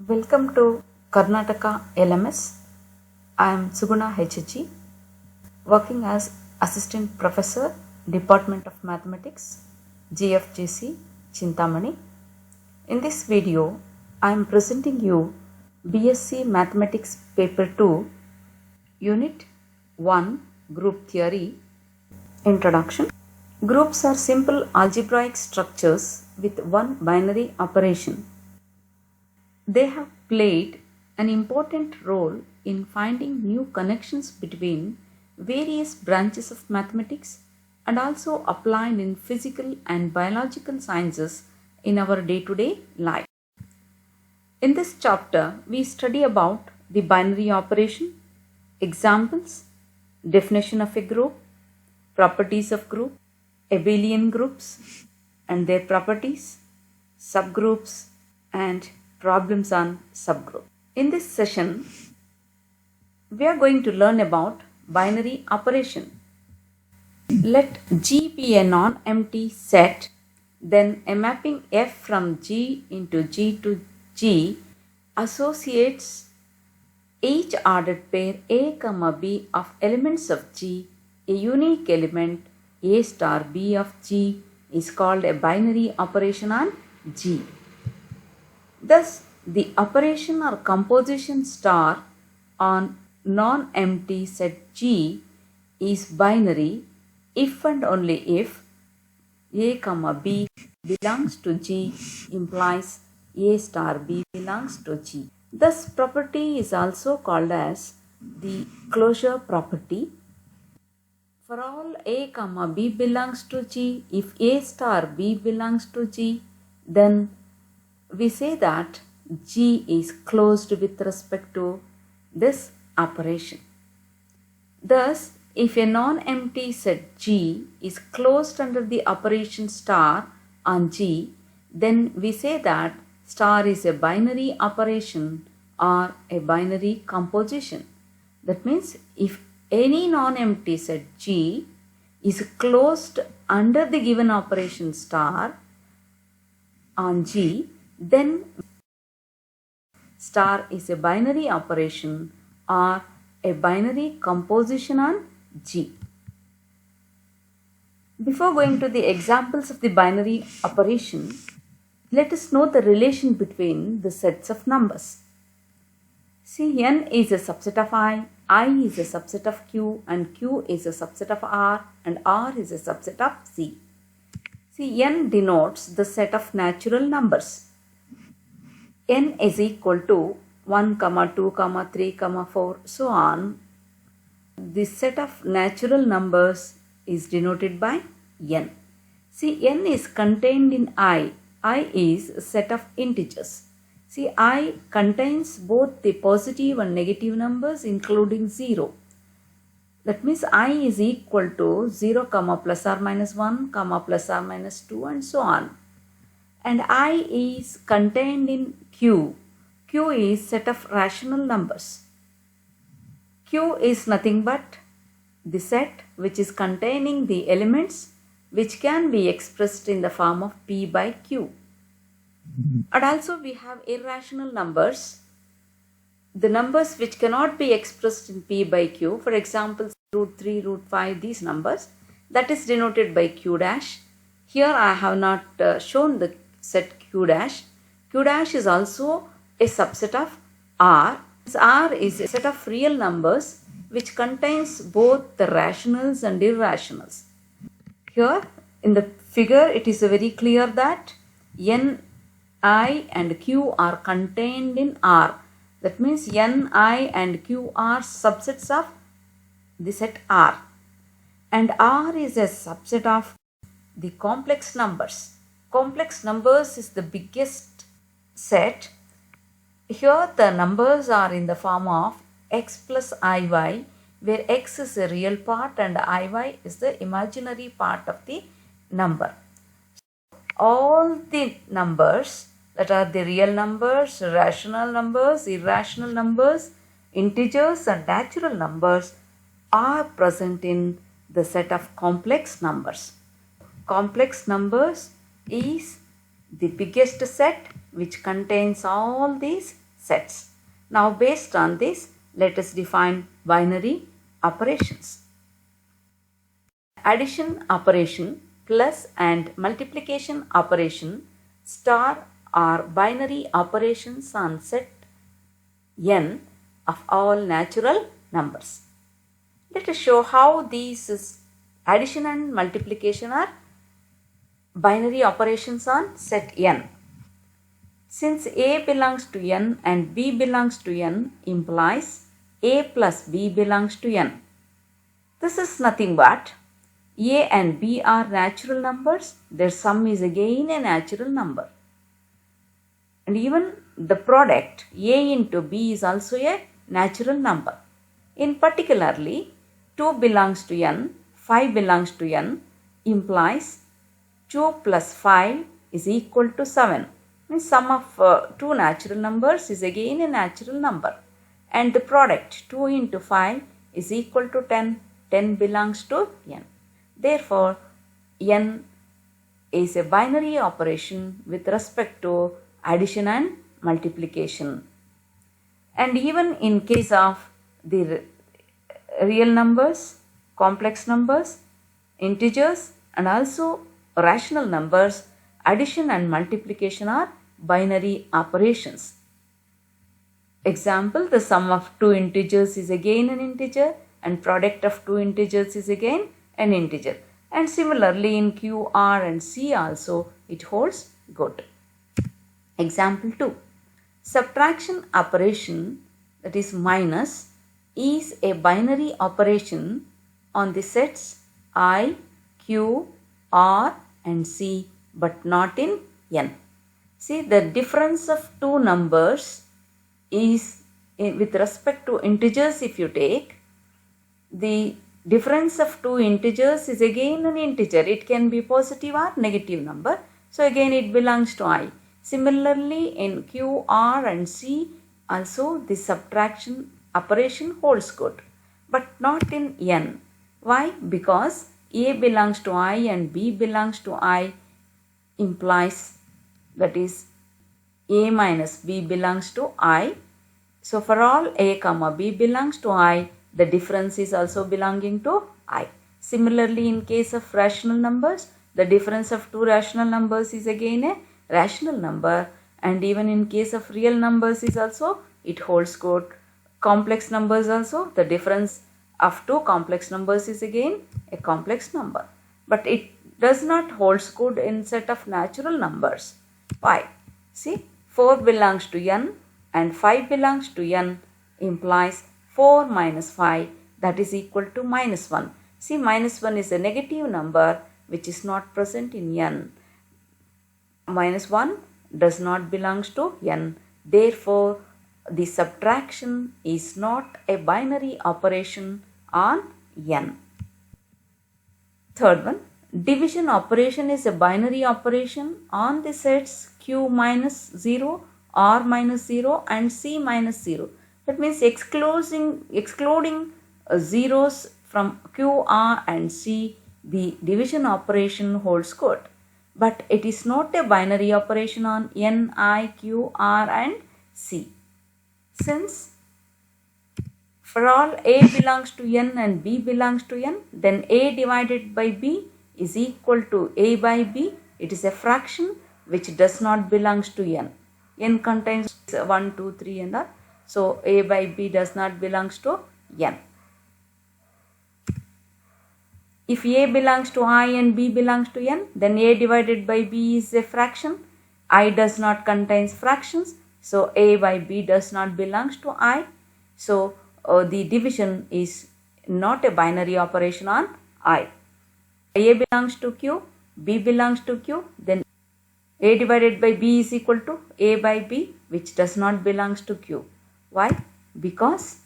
Welcome to Karnataka LMS. I am Suguna HG, working as Assistant Professor, Department of Mathematics, GFGC, Chintamani. In this video, I am presenting you BSc Mathematics Paper 2, Unit 1, Group Theory, Introduction. Groups are simple algebraic structures with one binary operation. They have played an important role in finding new connections between various branches of mathematics and also applied in physical and biological sciences in our day-to-day life. In this chapter, we study about the binary operation, examples, definition of a group, properties of group, abelian groups and their properties, subgroups, and problems on subgroup. In this session, we are going to learn about binary operation. Let G be a non-empty set, then a mapping F from G into G to G associates each ordered pair A, B of elements of G. A unique element A star B of G is called a binary operation on G. Thus, the operation or composition star on non-empty set G is binary if and only if A, B belongs to G implies A star B belongs to G. This property is also called as the closure property. For all A, B belongs to G, if A star B belongs to G, then we say that G is closed with respect to this operation. Thus, if a non-empty set G is closed under the operation star on G, then we say that star is a binary operation or a binary composition. That means if any non-empty set G is closed under the given operation star on G, then star is a binary operation or a binary composition on G. Before going to the examples of the binary operation, let us know the relation between the sets of numbers. See, N is a subset of I is a subset of Q, and Q is a subset of R, and R is a subset of C. See, N denotes the set of natural numbers. N is equal to 1, 2, 3, 4, so on. This set of natural numbers is denoted by N. See, N is contained in I. I is a set of integers. See, I contains both the positive and negative numbers including 0. That means I is equal to 0, plus or minus 1, plus or minus 2 and so on. And I is contained in Q. Q is set of rational numbers. Q is nothing but the set which is containing the elements which can be expressed in the form of P by Q. And also we have irrational numbers, the numbers which cannot be expressed in P by Q, for example root 3, root 5, these numbers, that is denoted by Q dash. Here I have not shown the set Q dash. Q dash is also a subset of R. R is a set of real numbers which contains both the rationals and irrationals. Here in the figure it is very clear that N, I and Q are contained in R. That means N, I and Q are subsets of the set R. And R is a subset of the complex numbers. Complex numbers is the biggest set. Here the numbers are in the form of x plus iy, where x is a real part and iy is the imaginary part of the number. All the numbers that are the real numbers, rational numbers, irrational numbers, integers and natural numbers are present in the set of complex numbers. Complex numbers is the biggest set which contains all these sets. Now based on this, let us define binary operations. Addition operation plus and multiplication operation star are binary operations on set n of all natural numbers. Let us show how these addition and multiplication are binary operations on set n. Since A belongs to n and B belongs to n implies A plus B belongs to n. This is nothing but A and B are natural numbers, their sum is again a natural number. And even the product A into B is also a natural number. In particularly, 2 belongs to n, 5 belongs to n implies 2 plus 5 is equal to 7. Means sum of two natural numbers is again a natural number. And the product 2 into 5 is equal to 10. 10 belongs to n. Therefore, n is a binary operation with respect to addition and multiplication. And even in case of the real numbers, complex numbers, integers and also rational numbers, addition and multiplication are binary operations. Example, the sum of two integers is again an integer and product of two integers is again an integer. And similarly in Q, R and C also it holds good. Example 2. Subtraction operation, that is minus, is a binary operation on the sets I, Q, R and C but not in n. See, the difference of two numbers is with respect to integers. If you take the difference of two integers is again an integer. It can be positive or negative number. So again it belongs to I. Similarly in Q, R and C also the subtraction operation holds good but not in n. Why? Because A belongs to I and B belongs to I implies, that is A minus B belongs to I. So for all A comma B belongs to I, the difference is also belonging to I. Similarly in case of rational numbers, the difference of two rational numbers is again a rational number, and even in case of real numbers is also it holds good. Complex numbers also, the difference of two complex numbers is again a complex number, but it does not holds good in set of natural numbers. Why? See, 4 belongs to n and 5 belongs to n implies 4 minus 5, that is equal to minus 1. See, minus 1 is a negative number which is not present in n. Minus 1 does not belongs to n. Therefore, the subtraction is not a binary operation on n. Third one, division operation is a binary operation on the sets Q minus 0, R minus 0 and C minus 0. That means excluding zeros from Q, R and C, the division operation holds good. But it is not a binary operation on n, I, Q, R and C. Since for all A belongs to n and B belongs to n, then A divided by B is equal to A by B. It is a fraction which does not belongs to n. N contains 1, 2, 3 and all. So A by B does not belongs to n. If A belongs to I and B belongs to n, then A divided by B is a fraction. I does not contains fractions. So A by B does not belongs to I. So the division is not a binary operation on I. A belongs to Q, B belongs to Q, then A divided by B is equal to A by B, which does not belongs to Q. Why? Because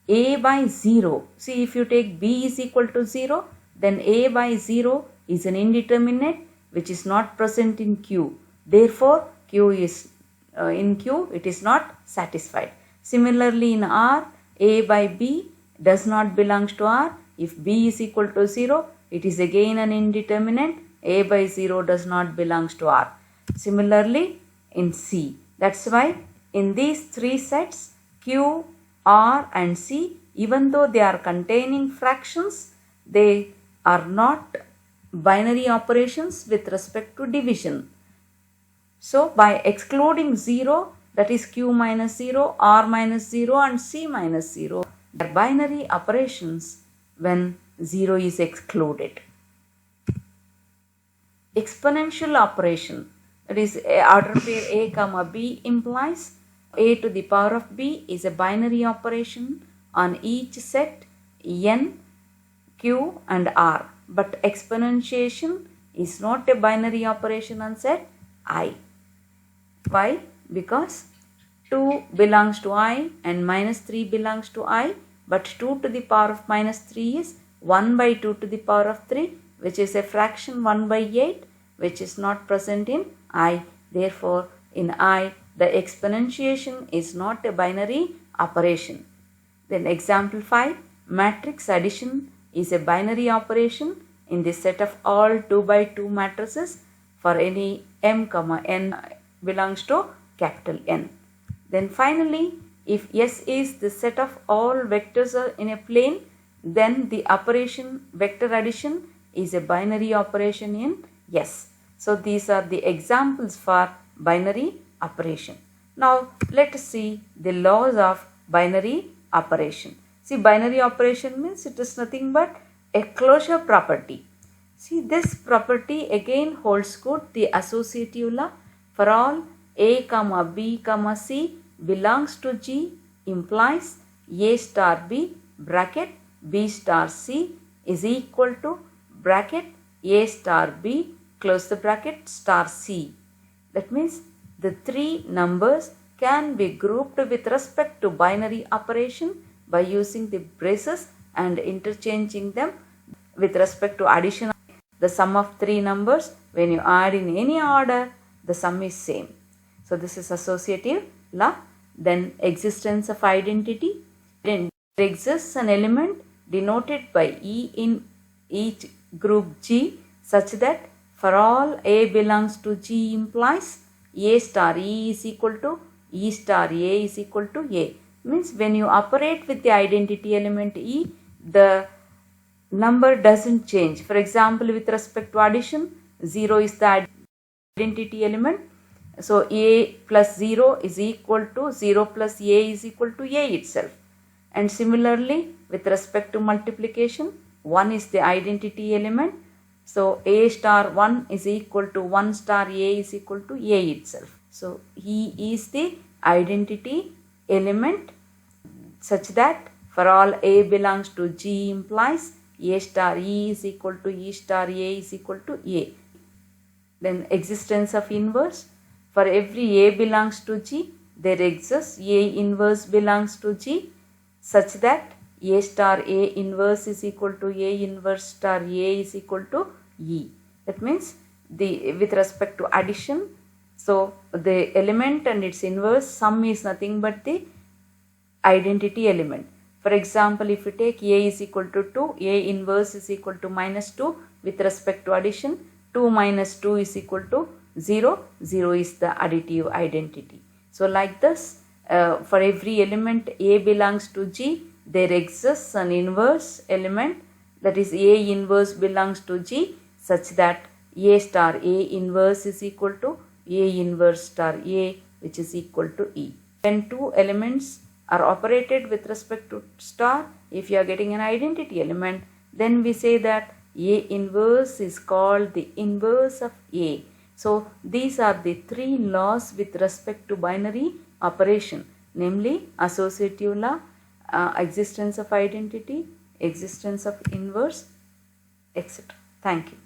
A by 0, see, if you take B is equal to 0, then A by 0 is an indeterminate which is not present in Q. Therefore, Q is in Q it is not satisfied. Similarly in R, A by B does not belongs to R. If B is equal to 0, it is again an indeterminate. A by 0 does not belongs to R. Similarly in C, that's why in these three sets Q, R and C, even though they are containing fractions, they are not binary operations with respect to division. So by excluding 0, that is Q minus 0, R minus 0 and C minus 0, they are binary operations when 0 is excluded. Exponential operation, that is order pair A comma B, implies A to the power of B is a binary operation on each set N, Q and R, but exponentiation is not a binary operation on set I. Why? Because 2 belongs to I and minus 3 belongs to I, but 2 to the power of minus 3 is 1 by 2 to the power of 3, which is a fraction 1 by 8, which is not present in I. Therefore, in I, the exponentiation is not a binary operation. Then example 5, matrix addition is a binary operation in the set of all 2 by 2 matrices for any m comma n belongs to capital N. Then finally, if S is the set of all vectors in a plane, then the operation vector addition is a binary operation in S. So these are the examples for binary operation. Now let us see the laws of binary operation. See, binary operation means it is nothing but a closure property. See, this property again holds good. The associative law for all A comma B comma C belongs to G implies A star B bracket B star C is equal to bracket A star B close the bracket star C. That means the three numbers can be grouped with respect to binary operation by using the braces and interchanging them with respect to addition. The sum of three numbers, when you add in any order, the sum is same. So this is associative law. Then existence of identity. Then there exists an element denoted by E in each group G such that for all A belongs to G implies A star E is equal to E star A is equal to A. Means when you operate with the identity element E, the number doesn't change. For example, with respect to addition, 0 is the identity element. So A plus 0 is equal to 0 plus A is equal to A itself. And similarly, with respect to multiplication, 1 is the identity element. So A star 1 is equal to 1 star A is equal to A itself. So E is the identity element such that for all A belongs to G implies A star E is equal to E star A is equal to A. Then existence of inverse. For every A belongs to G, there exists A inverse belongs to G such that A star A inverse is equal to A inverse star A is equal to E. That means with respect to addition, so the element and its inverse sum is nothing but the identity element. For example, if you take A is equal to 2, A inverse is equal to minus 2 with respect to addition, 2 minus 2 is equal to 0, 0 is the additive identity. So like this, for every element A belongs to G, there exists an inverse element, that is A inverse belongs to G such that A star A inverse is equal to A inverse star A, which is equal to E. When two elements are operated with respect to star, if you are getting an identity element, then we say that A inverse is called the inverse of A. So these are the three laws with respect to binary operation, namely associative law, existence of identity, existence of inverse, etc. Thank you.